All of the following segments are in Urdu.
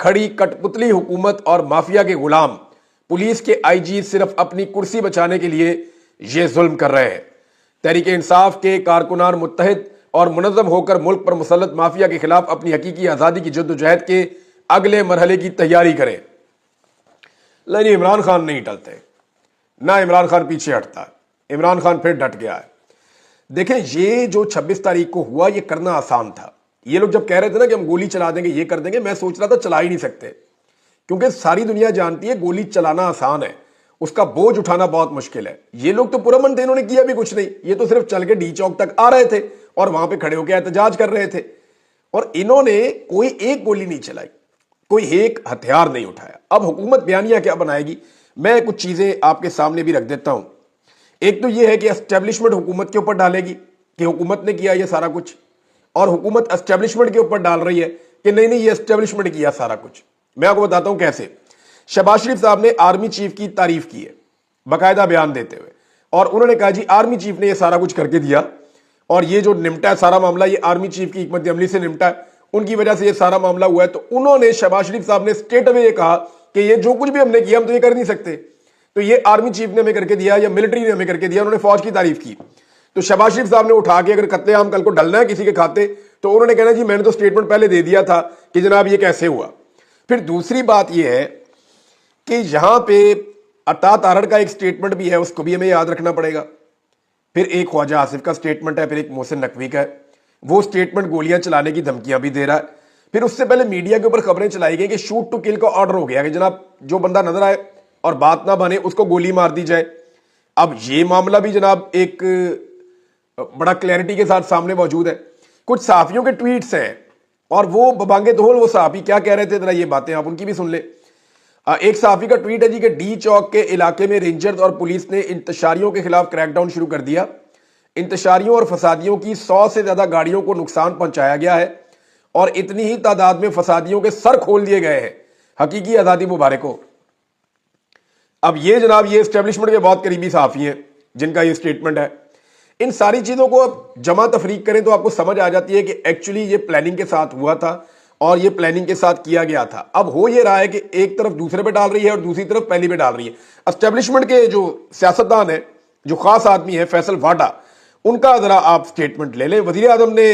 کھڑی کٹ پتلی حکومت اور مافیا کے غلام پولیس کے آئی جی صرف اپنی کرسی بچانے کے لیے یہ ظلم کر رہے ہیں۔ تحریک انصاف کے کارکنان متحد اور منظم ہو کر ملک پر مسلط مافیا کے خلاف اپنی حقیقی آزادی کی جدوجہد کے اگلے مرحلے کی تیاری کریں۔ لیکن عمران خان نہیں ٹلتے، نہ عمران خان پیچھے ہٹتا ہے، عمران خان پھر ڈٹ گیا ہے۔ دیکھیں یہ جو 26 تاریخ کو ہوا یہ کرنا آسان تھا۔ یہ لوگ جب کہہ رہے تھے نا کہ ہم گولی چلا دیں گے، یہ کر دیں گے، میں سوچ رہا تھا چلا ہی نہیں سکتے، کیونکہ ساری دنیا جانتی ہے گولی چلانا آسان ہے، اس کا بوجھ اٹھانا بہت مشکل ہے۔ یہ لوگ تو پرامن تھے، انہوں نے کیا بھی کچھ نہیں، یہ تو صرف چل کے ڈی چوک تک آ رہے تھے اور وہاں پہ کھڑے ہو کے احتجاج کر رہے تھے، اور انہوں نے کوئی ایک گولی نہیں چلائی، کوئی ایک ہتھیار نہیں اٹھایا۔ اب حکومت بیانیہ کیا بنائے گی، میں کچھ چیزیں آپ کے سامنے بھی رکھ دیتا ہوں۔ ایک تو یہ ہے کہ اسٹیبلشمنٹ حکومت کے اوپر ڈالے گی کہ حکومت نے کیا یہ سارا کچھ، اور حکومت اسٹیبلشمنٹ کے اوپر ڈال رہی ہے کہ نہیں یہ اسٹیبلشمنٹ کیا سارا کچھ۔ میں آپ کو بتاتا ہوں کیسے۔ شہباز شریف صاحب نے آرمی چیف کی تعریف کی ہے باقاعدہ بیان دیتے ہوئے، اور انہوں نے کہا جی آرمی چیف نے یہ سارا کچھ کر کے دیا، اور یہ جو نمٹا ہے سارا معاملہ یہ آرمی چیف کی حکمت عملی سے نمٹا ہے، ان کی وجہ سے یہ سارا معاملہ ہوا ہے۔ تو انہوں نے شہباز شریف صاحب نے اسٹیٹ اوے یہ کہا کہ یہ جو کچھ بھی ہم نے کیا ہم تو یہ کر نہیں سکتے، تو یہ آرمی چیف نے ہمیں کر کے دیا یا ملٹری نے ہمیں کر کے دیا۔ انہوں نے فوج کی تعریف کی، تو شہباز شریف صاحب نے اٹھا کے اگر قتل عام کل کو ڈلنا ہے کسی کے کھاتے تو انہوں نے کہنا جی میں نے تو سٹیٹمنٹ پہلے دے دیا تھا کہ جناب یہ کیسے ہوا۔ پھر دوسری بات یہ ہے کہ یہاں پہ عطا تارڑ کا ایک سٹیٹمنٹ بھی ہے، اس کو بھی ہمیں یاد رکھنا پڑے گا۔ پھر ایک خواجہ آصف کا سٹیٹمنٹ ہے، پھر ایک محسن نقوی کا ہے، وہ سٹیٹمنٹ گولیاں چلانے کی دھمکیاں بھی دے رہا ہے۔ پھر اس سے پہلے میڈیا کے اوپر خبریں چلائی گئی کہ شوٹ ٹو کل کا آرڈر ہو گیا کہ جناب جو بندہ نظر آئے اور بات نہ بنے اس کو گولی مار دی جائے۔ اب یہ معاملہ بھی جناب ایک بڑا کلیئرٹی کے ساتھ سامنے موجود ہے۔ کچھ صحافیوں کے ٹویٹس ہیں اور وہ ببانگے دہل وہ صحافی کیا کہہ رہے تھے، ذرا یہ باتیں آپ ان کی بھی سن لیں۔ ایک صحافی کا ٹویٹ ہے جی کہ ڈی چوک کے علاقے میں رینجرز اور پولیس نے انتشاریوں کے خلاف کریک ڈاؤن شروع کر دیا۔ انتشاریوں اور فسادیوں کی 100 سے زیادہ گاڑیوں کو نقصان پہنچایا گیا ہے اور اتنی ہی تعداد میں فسادیوں کے سر کھول دیے گئے ہیں۔ حقیقی آزادی مبارک ہو۔ اب یہ جناب یہ اسٹیبلشمنٹ کے بہت قریبی صحافی ہیں جن کا یہ سٹیٹمنٹ ہے۔ ان ساری چیزوں کو اب جمع تفریق کریں تو آپ کو سمجھ آ جاتی ہے کہ ایکچولی یہ پلاننگ کے ساتھ ہوا تھا اور یہ پلاننگ کے ساتھ کیا گیا تھا۔ اب ہو یہ رہا ہے کہ ایک طرف دوسرے پہ ڈال رہی ہے اور دوسری طرف پہلی پہ ڈال رہی ہے۔ اسٹیبلشمنٹ کے جو سیاستدان ہیں، جو خاص آدمی ہیں فیصل واڈا، ان کا ذرا آپ سٹیٹمنٹ لے لیں۔ وزیر اعظم نے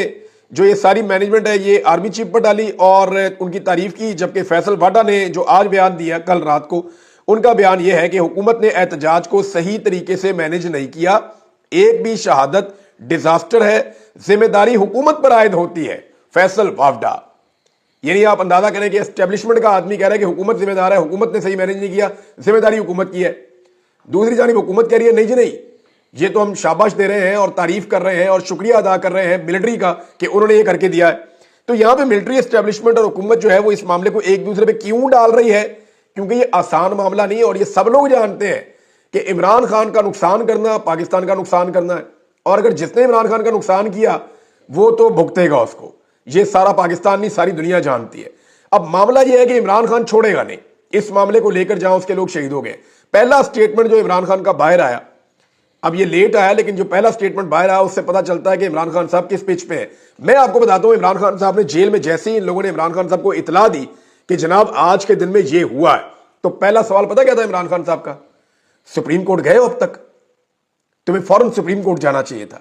جو یہ ساری مینجمنٹ ہے یہ آرمی چیف پر ڈالی اور ان کی تعریف کی، جبکہ فیصل واڈا نے جو آج بیان دیا کل رات کو، ان کا بیان یہ ہے کہ حکومت نے احتجاج کو صحیح طریقے سے مینج نہیں کیا، ایک بھی شہادت ڈیزاسٹر ہے، ذمہ داری حکومت پر عائد ہوتی ہے۔ فیصل واڈا، یعنی آپ اندازہ کریں کہ اسٹیبلشمنٹ کا آدمی کہہ رہا ہے کہ حکومت ذمہ دار ہے، حکومت نے صحیح مینج نہیں کیا، ذمہ داری حکومت کی ہے۔ دوسری جانب حکومت کہہ رہی ہے نہیں جی نہیں، یہ تو ہم شاباش دے رہے ہیں اور تعریف کر رہے ہیں اور شکریہ ادا کر رہے ہیں ملٹری کا کہ انہوں نے یہ کر کے دیا ہے۔ تو یہاں پہ ملٹری اسٹیبلشمنٹ اور حکومت جو ہے وہ اس معاملے کو ایک دوسرے پہ کیوں ڈال رہی ہے، کیونکہ یہ آسان معاملہ نہیں ہے اور یہ سب لوگ جانتے ہیں کہ عمران خان کا نقصان کرنا پاکستان کا نقصان کرنا ہے، اور اگر جس نے عمران خان کا نقصان کیا وہ تو بھگتے گا اس کو۔ یہ سارا پاکستان نہیں، ساری دنیا جانتی ہے۔ اب معاملہ یہ ہے کہ عمران خان چھوڑے گا نہیں اس معاملے کو لے کر، جہاں اس کے لوگ شہید ہو گئے۔ پہلا سٹیٹمنٹ جو عمران خان کا باہر آیا، اب یہ لیٹ آیا لیکن جو پہلا سٹیٹمنٹ باہر آیا اس سے پتہ چلتا ہے کہ عمران خان صاحب کس پچ پہ ہیں۔ میں آپ کو بتاتا ہوں عمران خان صاحب نے جیل میں جیسے ہی ان لوگوں نے عمران خان صاحب کو اطلاع دی کہ جناب آج کے دن میں یہ ہوا ہے، تو پہلا سوال پتہ کیا تھا عمران خان صاحب کا؟ سپریم کورٹ گئے ہو اب تک؟ تمہیں فوراً سپریم کورٹ جانا چاہیے تھا۔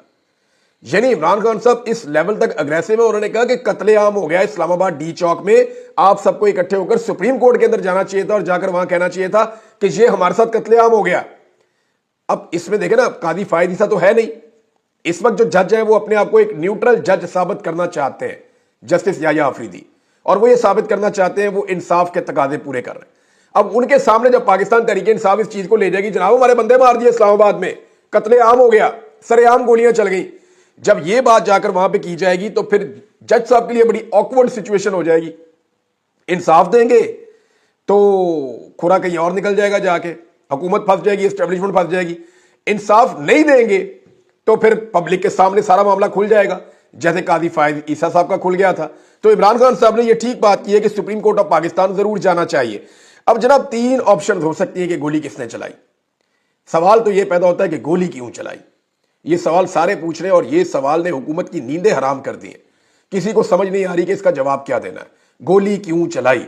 یعنی عمران خان صاحب اس لیول تک اگریسو ہے، انہوں نے کہا کہ قتل عام ہو گیا اسلام آباد ڈی چوک میں، آپ سب کو اکٹھے ہو کر سپریم کورٹ کے اندر جانا چاہیے تھا اور جا کر وہاں کہنا چاہیے تھا کہ یہ ہمارے ساتھ قتل عام ہو گیا۔ اب اس میں دیکھیں نا قاضی فائد عیسیٰ تو ہے نہیں، اس وقت جو جج ہیں وہ اپنے آپ کو ایک نیوٹرل جج ثابت کرنا چاہتے ہیں، جسٹس یحییٰ آفریدی، اور وہ یہ ثابت کرنا چاہتے ہیں وہ انصاف کے تقاضے پورے کر رہے ہیں۔ اب ان کے سامنے جب پاکستان تحریک انصاف اس چیز کو لے جائے گی جناب ہمارے بندے مار دیے اسلام آباد میں، قتل عام ہو گیا، سر عام گولیاں چل گئی، جب یہ بات جا کر وہاں پہ کی جائے گی تو پھر جج صاحب کے لیے بڑی آکورڈ سچویشن ہو جائے گی۔ انصاف دیں گے تو کھرا کہیں اور نکل جائے گا، جا کے حکومت پھنس جائے گی، اسٹیبلشمنٹ پھنس جائے گی۔ انصاف نہیں دیں گے تو پھر پبلک کے سامنے سارا معاملہ کھل جائے گا، جیسے قاضی فائد عیسیٰ صاحب کا کھل گیا تھا۔ تو عمران خان صاحب نے یہ ٹھیک بات کی ہے کہ سپریم کورٹ آف پاکستان ضرور جانا چاہیے۔ اب جناب 3 آپشن ہو سکتی ہیں کہ گولی کس نے چلائی۔ سوال تو یہ پیدا ہوتا ہے کہ گولی کیوں چلائی، یہ سوال سارے پوچھ رہے ہیں اور یہ سوال نے حکومت کی نیندیں حرام کر دی ہیں۔ کسی کو سمجھ نہیں آ رہی کہ اس کا جواب کیا دینا ہے۔ گولی کیوں چلائی؟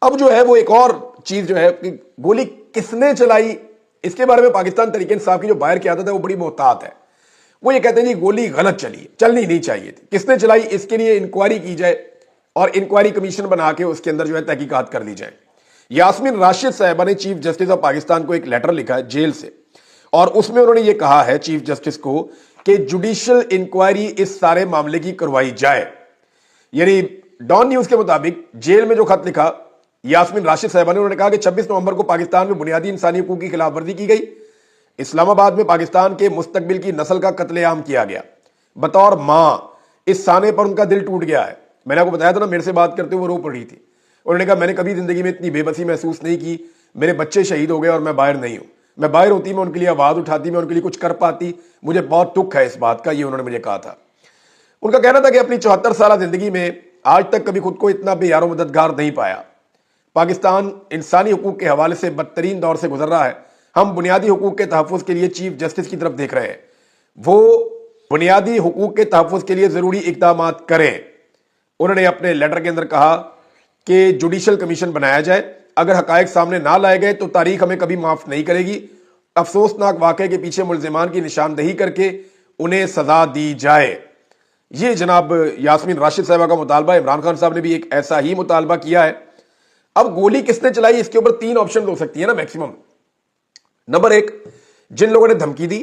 اب جو ہے وہ ایک اور چیز جو ہے کہ گولی کس نے چلائی، اس کے بارے میں پاکستان تحریک انصاف کی جو باہر کی عادت ہے وہ بڑی محتاط ہے. وہ یہ کہتے ہیں جی گولی غلط چلی ہے، چلنی نہیں چاہیے تھی. کس نے چلائی اس کے لیے انکوائری کی جائے اور انکوائری کمیشن بنا کے اس کے اندر جو ہے تحقیقات کر لی جائے. یاسمین راشد صاحبہ نے چیف جسٹس آف پاکستان کو ایک لیٹر لکھا ہے جیل سے، اور اس میں انہوں نے یہ کہا ہے چیف جسٹس کو کہ جوڈیشل انکوائری اس سارے معاملے کی کروائی جائے. یعنی ڈان نیوز کے مطابق جیل میں جو خط لکھا یاسمین راشد صاحبہ نے، انہوں نے کہا کہ 26 نومبر کو پاکستان میں بنیادی انسانی حقوق کی خلاف ورزی کی گئی. اسلام آباد میں پاکستان کے مستقبل کی نسل کا قتل عام کیا گیا. بطور ماں اس سانے پر ان کا دل ٹوٹ گیا ہے. میں نے آپ کو بتایا تھا نا، میرے سے بات کرتے ہوئے وہ رو پڑی تھی. انہوں نے کہا میں نے کبھی زندگی میں اتنی بے بسی محسوس نہیں کی. میرے بچے شہید ہو گئے اور میں باہر نہیں ہوں. میں باہر ہوتی، میں ان کے لیے آواز اٹھاتی، میں ان کے لیے کچھ کر پاتی. مجھے بہت دکھ ہے اس بات کا. یہ انہوں نے مجھے کہا تھا. ان کا کہنا تھا کہ اپنی 74 سالہ زندگی میں آج تک کبھی خود کو اتنا بے یار و مددگار نہیں پایا. پاکستان انسانی حقوق کے حوالے سے بدترین دور سے گزر رہا ہے. ہم بنیادی حقوق کے تحفظ کے لیے چیف جسٹس کی طرف دیکھ رہے ہیں. وہ بنیادی حقوق کے تحفظ کے لیے ضروری اقدامات کریں. انہوں نے اپنے لیٹر کے اندر کہا کہ جوڈیشل کمیشن بنایا جائے. اگر حقائق سامنے نہ لائے گئے تو تاریخ ہمیں کبھی معاف نہیں کرے گی. افسوسناک واقعے کے پیچھے ملزمان کی نشاندہی کر کے انہیں سزا دی جائے. یہ جناب یاسمین راشد صاحبہ کا مطالبہ. عمران خان صاحب نے بھی ایک ایسا ہی مطالبہ کیا ہے. اب گولی کس نے چلائی، اس کے اوپر 3 آپشن ہو سکتی ہے نا میکسیمم. نمبر 1، جن لوگوں نے دھمکی دی،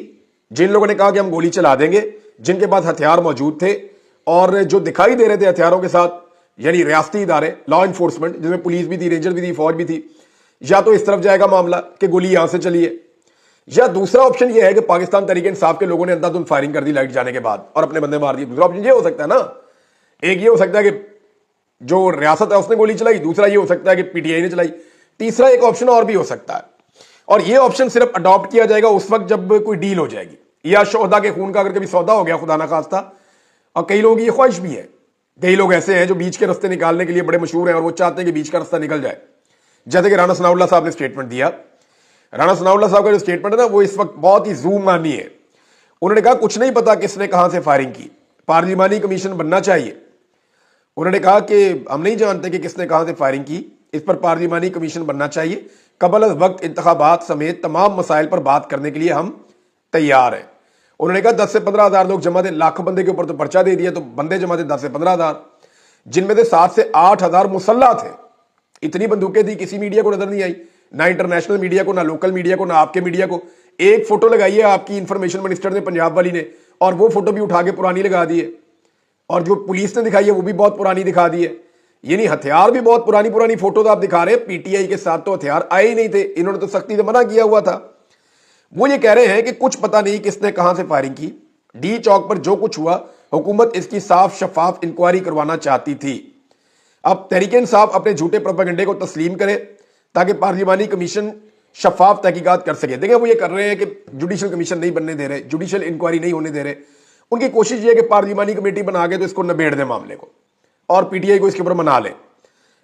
جن لوگوں نے کہا کہ ہم گولی چلا دیں گے، جن کے پاس ہتھیار موجود تھے اور جو دکھائی دے رہے تھے ہتھیاروں کے ساتھ، یعنی ریاستی ادارے لا انفورسمنٹ جس میں پولیس بھی تھی، رینجر بھی تھی، فوج بھی تھی. یا تو اس طرف جائے گا معاملہ کہ گولی یہاں سے چلی ہے، یا دوسرا آپشن یہ ہے کہ پاکستان تحریک انصاف کے لوگوں نے اندھا دھند فائرنگ کر دی لائٹ جانے کے بعد اور اپنے بندے مار دیے. دوسرا آپشن یہ ہو سکتا ہے نا. ایک یہ ہو سکتا ہے کہ جو ریاست ہے اس نے گولی چلائی، دوسرا یہ ہو سکتا ہے کہ پی ٹی آئی نے چلائی. تیسرا ایک آپشن اور بھی ہو سکتا ہے، اور یہ آپشن صرف اڈاپٹ کیا جائے گا اس وقت جب کوئی ڈیل ہو جائے گی، یا شہداء کے خون کا اگر کبھی سودا ہو گیا خدا نہ خواستہ. اور کئی لوگوں کی یہ خواہش بھی ہے. کئی لوگ ایسے ہیں جو بیچ کے رستے نکالنے کے لیے بڑے مشہور ہیں اور وہ چاہتے ہیں کہ بیچ کا رستہ نکل جائے. جیسے کہ رانا ثناء اللہ صاحب نے اسٹیٹمنٹ دیا. رانا ثناء اللہ صاحب کا جو اسٹیٹمنٹ ہے نا وہ اس وقت بہت ہی زوم مانی ہے. انہوں نے کہا کچھ نہیں پتا کس نے کہاں سے فائرنگ کی، پارلیمانی کمیشن بننا چاہیے. انہوں نے کہا کہ ہم نہیں جانتے کہ کس نے کہاں سے فائرنگ کی، اس پر پارلیمانی کمیشن بننا چاہیے. قبل از وقت انتخابات سمیت تمام مسائل پر بات کرنے کے لیے ہم تیار ہیں. انہوں نے کہا 10 سے 15 ہزار لوگ جمع تھے، لاکھ بندے کے اوپر تو پرچہ دے دیا، تو بندے جمع تھے 10 سے 15 ہزار، جن میں سے 7 سے 8 ہزار مسلح تھے. اتنی بندوقیں تھی، کسی میڈیا کو نظر نہیں آئی، نہ انٹرنیشنل میڈیا کو، نہ لوکل میڈیا کو، نہ آپ کے میڈیا کو. ایک فوٹو لگائی ہے آپ کی انفارمیشن منسٹر نے پنجاب والی نے، اور وہ فوٹو بھی اٹھا کے پرانی لگا دی ہے. اور جو پولیس نے دکھائی ہے وہ بھی بہت پرانی دکھا دی ہے. یعنی ہتھیار بھی بہت پرانی فوٹوز آپ دکھا رہے ہیں. پی ٹی آئی کے ساتھ تو ہتھیار آئے ہی نہیں تھے، انہوں نے تو سختی سے منع کیا ہوا تھا. وہ یہ کہہ رہے ہیں کہ کچھ پتہ نہیں کس نے کہاں سے فائرنگ کی. ڈی چوک پر جو کچھ ہوا حکومت اس کی صاف شفاف انکوائری کروانا چاہتی تھی. اب تحریک انصاف اپنے جھوٹے پروپیگنڈے کو تسلیم کرے تاکہ پارلیمانی کمیشن شفاف تحقیقات کر سکے. دیکھیں وہ یہ کر رہے ہیں کہ جوڈیشل کمیشن نہیں بننے دے رہے، جوڈیشل انکوائری نہیں ہونے دے رہے. ان کی کوشش یہ ہے کہ پارلیمانی کمیٹی بنا کے تو اس کو نبیڑ دیں معاملے کو، اور پی ٹی آئی کو اس کے اوپر منا لیں.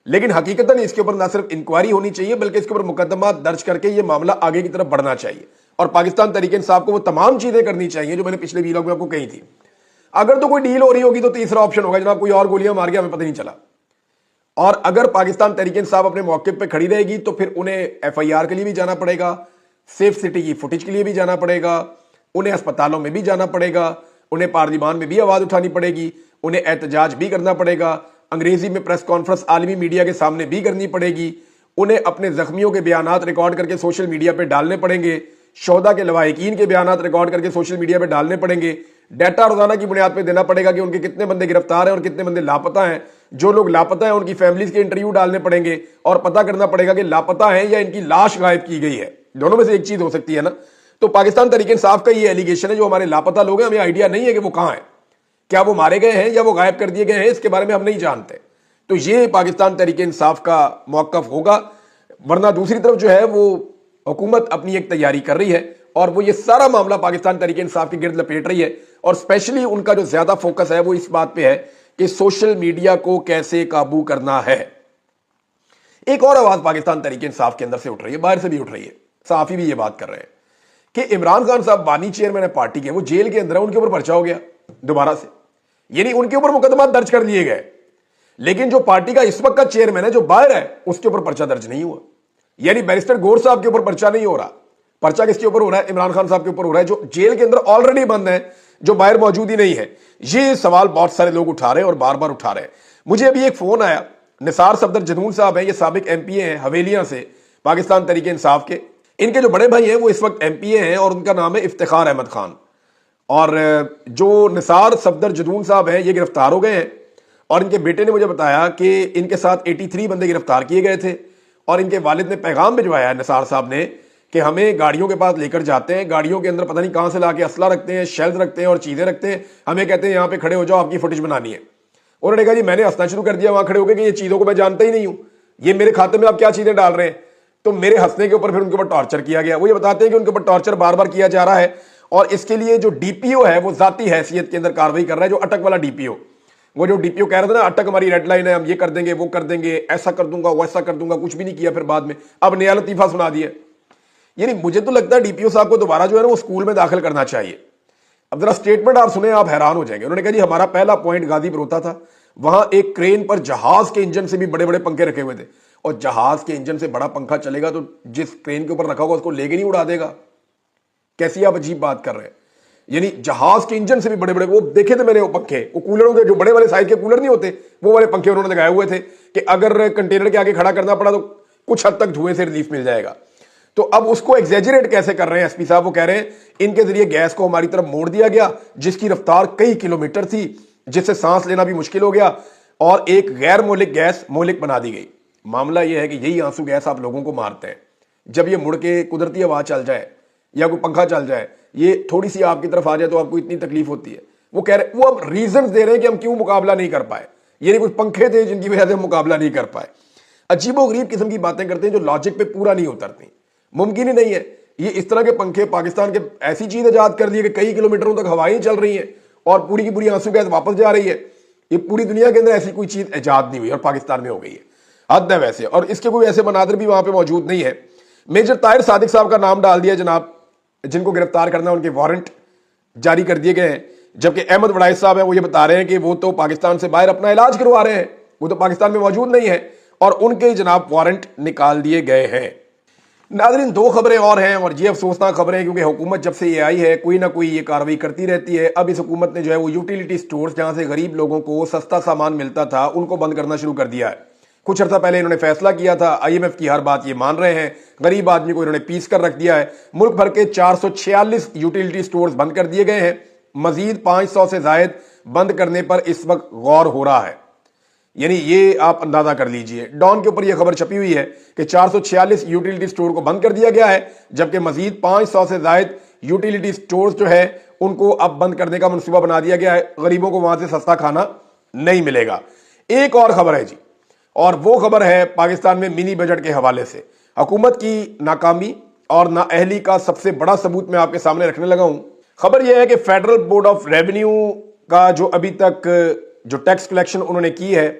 لیکن حقیقتاً اس کے اوپر نہ صرف انکوائری ہونی چاہیے بلکہ اس کے اوپر مقدمات درج کر کے یہ معاملہ آگے کی طرف بڑھنا چاہیے. اور پاکستان تحریک انصاف کو وہ تمام چیزیں کرنی چاہیے جو میں نے پچھلے ویلاگ میں آپ کو کہی تھی. اگر تو کوئی ڈیل ہو رہی ہوگی تو تیسرا آپشن ہوگا جناب کوئی اور گولیاں مار گیا ہمیں پتہ نہیں چلا. اور اگر پاکستان تحریک انصاف اپنے موقف پہ کھڑی رہے گی تو پھر انہیں ایف آئی آر کے لیے بھی جانا پڑے گا، سیف سٹی کی فوٹیج کے لیے بھی جانا پڑے گا، انہیں اسپتالوں میں بھی جانا پڑے گا، انہیں پارلیمان میں بھی آواز اٹھانی پڑے گی، انہیں احتجاج بھی کرنا پڑے گا، انگریزی میں پریس کانفرنس عالمی میڈیا کے سامنے بھی کرنی پڑے گی، انہیں اپنے زخمیوں کے بیانات ریکارڈ کر کے سوشل میڈیا پہ ڈالنے پڑیں گے، شہداء کے لواحقین کے بیانات ریکارڈ کر کے سوشل میڈیا پہ ڈالنے پڑیں گے، ڈیٹا روزانہ کی بنیاد پہ دینا پڑے گا کہ ان کے کتنے بندے گرفتار ہیں اور کتنے بندے لاپتہ ہیں. جو لوگ لاپتہ ہیں ان کی فیملیز کے انٹرویو ڈالنے پڑیں گے اور پتہ کرنا پڑے گا کہ لاپتہ ہیں یا ان کی لاش غائب کی گئی ہے. دونوں میں سے ایک چیز ہو سکتی ہے نا. تو پاکستان تحریک انصاف کا یہ ایلیگیشن ہے جو ہمارے لاپتہ لوگ ہیں ہمیں آئیڈیا نہیں ہے کہ وہ کہاں ہیں، کیا وہ مارے گئے ہیں یا وہ غائب کر دیے گئے ہیں، اس کے بارے میں ہم نہیں جانتے. تو یہ پاکستان تحریک انصاف کا موقف ہوگا. ورنہ دوسری طرف جو ہے وہ حکومت اپنی ایک تیاری کر رہی ہے اور وہ یہ سارا معاملہ پاکستان تحریک انصاف کی گرد لپیٹ رہی ہے. اور اسپیشلی ان کا جو زیادہ فوکس ہے وہ اس بات پہ ہے کہ سوشل میڈیا کو کیسے قابو کرنا ہے. ایک اور آواز پاکستان تحریک انصاف کے اندر سے اٹھ رہی ہے، باہر سے بھی اٹھ رہی ہے، صحافی بھی یہ بات کر رہے ہیں کہ عمران خان صاحب بانی چیئرمین ہے پارٹی کے، وہ جیل کے اندر ہے، ان کے اوپر پرچہ ہو گیا دوبارہ سے، یعنی ان کے اوپر مقدمات درج کر لیے گئے. لیکن جو پارٹی کا اس وقت کا چیئرمین ہے جو باہر ہے اس کے اوپر پرچہ درج نہیں ہوا. یعنی بیرسٹر گور صاحب کے اوپر پرچہ نہیں ہو رہا. پرچہ کس کے اوپر ہو رہا ہے؟ عمران خان صاحب کے اوپر ہو رہا ہے جو جیل کے اندر آلریڈی بند ہیں, جو باہر موجود ہی نہیں ہے. یہ سوال بہت سارے لوگ اٹھا رہے ہیں اور بار بار اٹھا رہے ہیں. مجھے ابھی ایک فون آیا, نثار صفدر جدون صاحب ہیں, یہ سابق ایم پی اے ہیں حویلیاں سے, پاکستان تحریک انصاف کے. ان کے جو بڑے بھائی ہیں وہ اس وقت ایم پی اے ہیں اور ان کا نام ہے افتخار احمد خان. اور جو نثار صفدر جدون صاحب ہیں یہ گرفتار ہو گئے ہیں, اور ان کے بیٹے نے مجھے بتایا کہ ان کے ساتھ 83 بندے گرفتار کیے گئے تھے, اور ان کے والد نے پیغام بھجوایا ہے نثار صاحب نے کہ ہمیں گاڑیوں کے پاس لے کر جاتے ہیں, گاڑیوں کے اندر پتہ نہیں کہاں سے لا کے اسلحہ رکھتے ہیں, شیلز رکھتے ہیں اور چیزیں رکھتے ہیں, ہمیں کہتے ہیں یہاں پہ کھڑے ہو جاؤ آپ کی فوٹیج بنانی ہے. انہوں نے کہا جی میں نے ہنسنا شروع کر دیا وہاں کھڑے ہو کے کہ یہ چیزوں کو میں جانتا ہی نہیں ہوں, یہ میرے کھاتے میں آپ کیا چیزیں ڈال رہے ہیں. تو میرے ہنسنے کے اوپر پھر ان کے اوپر ٹارچر کیا گیا. وہ یہ بتاتے ہیں کہ ان کے اوپر ٹارچر بار بار کیا جا رہا ہے, اور اس کے لیے جو ڈی پی او ہے وہ ذاتی حیثیت کے اندر کاروائی کر رہا ہے, جو اٹک والا ڈی پی او. وہ جو ڈی پی او کہہ رہا تھا نا اٹک ہماری ریڈ لائن ہے, ہم یہ کر دیں گے وہ کر دیں گے, ایسا کر دوں گا ویسا کر دوں گا, کچھ بھی نہیں کیا پھر بعد میں اب نیا لطیفہ سنا دیا. یعنی مجھے تو لگتا ہے ڈی پی او صاحب کو دوبارہ جو ہے نا وہ اسکول میں داخل کرنا چاہیے. اب ذرا اسٹیٹمنٹ آپ سنیں آپ حیران ہو جائیں گے. انہوں نے کہا جی ہمارا پہلا پوائنٹ غازی پر ہوتا تھا, وہاں ایک کرین پر جہاز کے انجن سے بھی بڑے بڑے پنکھے رکھے ہوئے تھے, اور جہاز کے انجن سے بڑا پنکھا چلے گا تو جس کرین کے اوپر رکھا ہوگا اس کو لے کے نہیں اڑا دے گا. کیسی آپ عجیب بات کر رہے ہیں. یعنی جہاز کے انجن سے بھی بڑے بڑے, وہ دیکھے تھے میں نے وہ پنکھے, وہ کولروں کے جو بڑے والے سائز کے کولر نہیں ہوتے وہ والے پنکھے انہوں نے لگائے ہوئے تھے کہ اگر کنٹینر کے آگے کھڑا کرنا پڑا تو کچھ حد تک دھوئیں سے ریلیف مل جائے گا. تو اب اس کو ایگزیجریٹ کیسے کر رہے ہیں ایس پی صاحب, وہ کہہ رہے ہیں ان کے ذریعے گیس کو ہماری طرف موڑ دیا گیا جس کی رفتار کئی کلومیٹر تھی, جس سے سانس لینا بھی مشکل ہو گیا, اور ایک غیر مہلک گیس مہلک بنا دی گئی. معاملہ یہ ہے کہ یہی آنسو گیس آپ لوگوں کو مارتے ہیں. جب یہ مڑ کے قدرتی ہوا چل جائے یا کوئی پنکھا چل جائے, یہ تھوڑی سی آپ کی طرف آ جائے تو آپ کو اتنی تکلیف ہوتی ہے. وہ کہہ رہے, وہ اب ریزنز دے رہے ہیں کہ ہم کیوں مقابلہ نہیں کر پائے. یہ کچھ پنکھے تھے جن کی وجہ سے ہم مقابلہ نہیں کر پائے. عجیب و غریب قسم کی باتیں کرتے ہیں جو لاجک پہ پورا نہیں اترتی. ممکن ہی نہیں ہے. یہ اس طرح کے پنکھے پاکستان کے ایسی چیز ایجاد کر دی ہے کہ کئی کلومیٹروں تک ہوائیں چل رہی ہیں اور پوری کی پوری آنسو گیس واپس جا رہی ہے. یہ پوری دنیا کے اندر ایسی کوئی چیز ایجاد نہیں ہوئی اور پاکستان میں ہو گئی ہے. حد ہے ویسے, اور اس کے کوئی ایسے مناظر بھی وہاں پہ موجود نہیں ہے. میجر طاہر صادق صاحب کا نام ڈال دیا جناب, جن کو گرفتار کرنا ان کے وارنٹ جاری کر دیے گئے ہیں, جبکہ احمد وڑائز صاحب ہیں وہ یہ بتا رہے ہیں کہ وہ تو پاکستان سے باہر اپنا علاج کروا رہے ہیں, وہ تو پاکستان میں موجود نہیں ہے, اور ان کے جناب وارنٹ نکال دیے گئے ہیں. ناظرین دو خبریں اور ہیں, اور یہ افسوسناک خبریں, کیونکہ حکومت جب سے یہ آئی ہے کوئی نہ کوئی یہ کاروائی کرتی رہتی ہے. اب اس حکومت نے جو ہے وہ یوٹیلیٹی سٹورز جہاں سے غریب لوگوں کو سستا سامان ملتا تھا ان کو بند کرنا شروع کر دیا ہے. کچھ عرصہ پہلے انہوں نے فیصلہ کیا تھا, آئی ایم ایف کی ہر بات یہ مان رہے ہیں, غریب آدمی کو انہوں نے پیس کر رکھ دیا ہے. ملک بھر کے 446 یوٹیلیٹی سٹورز بند کر دیے گئے ہیں. مزید 500 سے زائد بند کرنے پر اس وقت غور ہو رہا ہے. یعنی یہ آپ اندازہ کر لیجئے, ڈان کے اوپر یہ خبر چھپی ہوئی ہے کہ 446 یوٹیلیٹی سٹور کو بند کر دیا گیا ہے, جبکہ مزید 500 سے زائد یوٹیلیٹی سٹورز جو ہے ان کو اب بند کرنے کا منصوبہ بنا دیا گیا ہے. غریبوں کو وہاں سے سستا کھانا نہیں ملے گا. ایک اور خبر ہے جی, اور وہ خبر ہے پاکستان میں منی بجٹ کے حوالے سے. حکومت کی ناکامی اور نااہلی کا سب سے بڑا ثبوت میں آپ کے سامنے رکھنے لگا ہوں. خبر یہ ہے کہ فیڈرل بورڈ آف ریونیو کا جو ابھی تک جو ٹیکس کلیکشن انہوں نے کی ہے,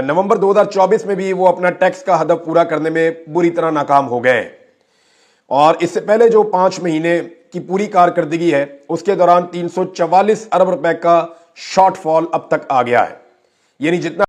نومبر 2024 میں بھی وہ اپنا ٹیکس کا ہدف پورا کرنے میں بری طرح ناکام ہو گئے ہیں. اور اس سے پہلے جو 5 مہینے کی پوری کارکردگی ہے اس کے دوران 344 ارب روپے کا شارٹ فال اب تک آ گیا ہے. یعنی جتنا